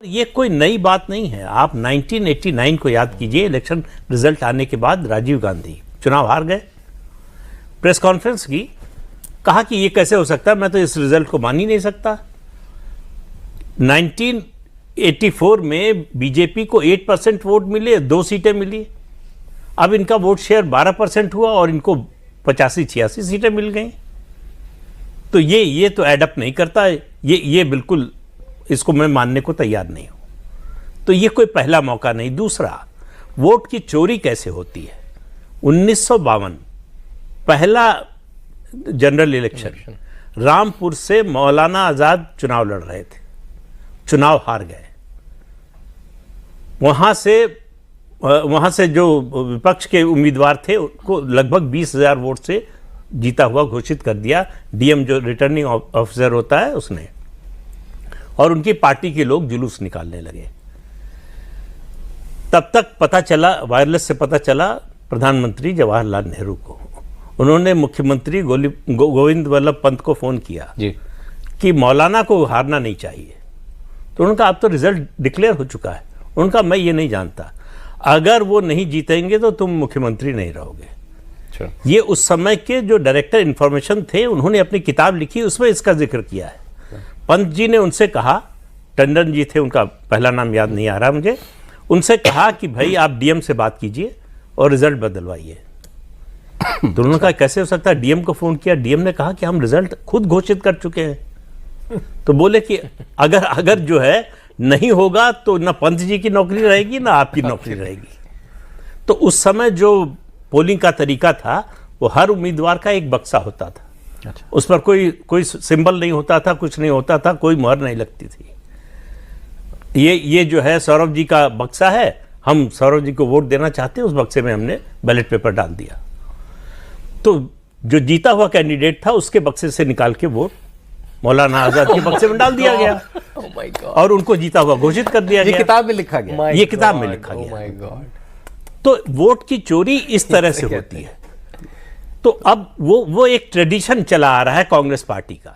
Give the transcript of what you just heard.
ये कोई नई बात नहीं है। आप 1989 को याद कीजिए, इलेक्शन रिजल्ट आने के बाद राजीव गांधी चुनाव हार गए, प्रेस कॉन्फ्रेंस की, कहा कि ये कैसे हो सकता है, मैं तो इस रिजल्ट को मान ही नहीं सकता। 1984 में बीजेपी को 8% वोट मिले, 2 सीटें मिली। अब इनका वोट शेयर 12% हुआ और इनको 85-86 सीटें मिल गई। तो ये तो एडअप नहीं करता है। ये बिल्कुल, इसको मैं मानने को तैयार नहीं हूं। तो ये कोई पहला मौका नहीं। दूसरा, वोट की चोरी कैसे होती है। 1952 पहला जनरल इलेक्शन, रामपुर से मौलाना आजाद चुनाव लड़ रहे थे, चुनाव हार गए। वहां से जो विपक्ष के उम्मीदवार थे उनको लगभग 20,000 वोट से जीता हुआ घोषित कर दिया। डीएम जो रिटर्निंग ऑफिसर होता है उसने, और उनकी पार्टी के लोग जुलूस निकालने लगे। तब तक पता चला, वायरलेस से पता चला प्रधानमंत्री जवाहरलाल नेहरू को। उन्होंने मुख्यमंत्री गोविंद वल्लभ पंत को फोन किया जी कि मौलाना को हारना नहीं चाहिए। तो उन्होंने कहा अब तो रिजल्ट डिक्लेयर हो चुका है। उनका मैं ये नहीं जानता, अगर वो नहीं जीतेंगे तो तुम मुख्यमंत्री नहीं रहोगे। ये उस समय के जो डायरेक्टर इंफॉर्मेशन थे, उन्होंने अपनी किताब लिखी, उसमें इसका जिक्र किया है। पंत जी ने उनसे कहा, टंडन जी थे, उनका पहला नाम याद नहीं आ रहा मुझे, उनसे कहा कि भाई आप डीएम से बात कीजिए और रिजल्ट बदलवाइए। तो उन्होंने कहा कैसे हो सकता है। डीएम को फोन किया, डीएम ने कहा कि हम रिजल्ट खुद घोषित कर चुके हैं। तो बोले कि अगर जो है नहीं होगा तो ना पंत जी की नौकरी रहेगी ना आपकी नौकरी रहेगी। तो उस समय जो पोलिंग का तरीका था, वो हर उम्मीदवार का एक बक्सा होता था। अच्छा। उस पर कोई सिंबल नहीं होता था, कुछ नहीं होता था, कोई मुहर नहीं लगती थी। ये जो है सौरभ जी का बक्सा है, हम सौरभ जी को वोट देना चाहते हैं, उस बक्से में हमने बैलेट पेपर डाल दिया। तो जो जीता हुआ कैंडिडेट था उसके बक्से से निकाल के वोट मौलाना आजाद के बक्से में डाल दिया गया और उनको जीता हुआ घोषित कर दिया गया। किताब में लिखा गया, ये किताब में लिखा गया। तो वोट की चोरी इस तरह से होती है। तो अब वो एक ट्रेडिशन चला आ रहा है कांग्रेस पार्टी का।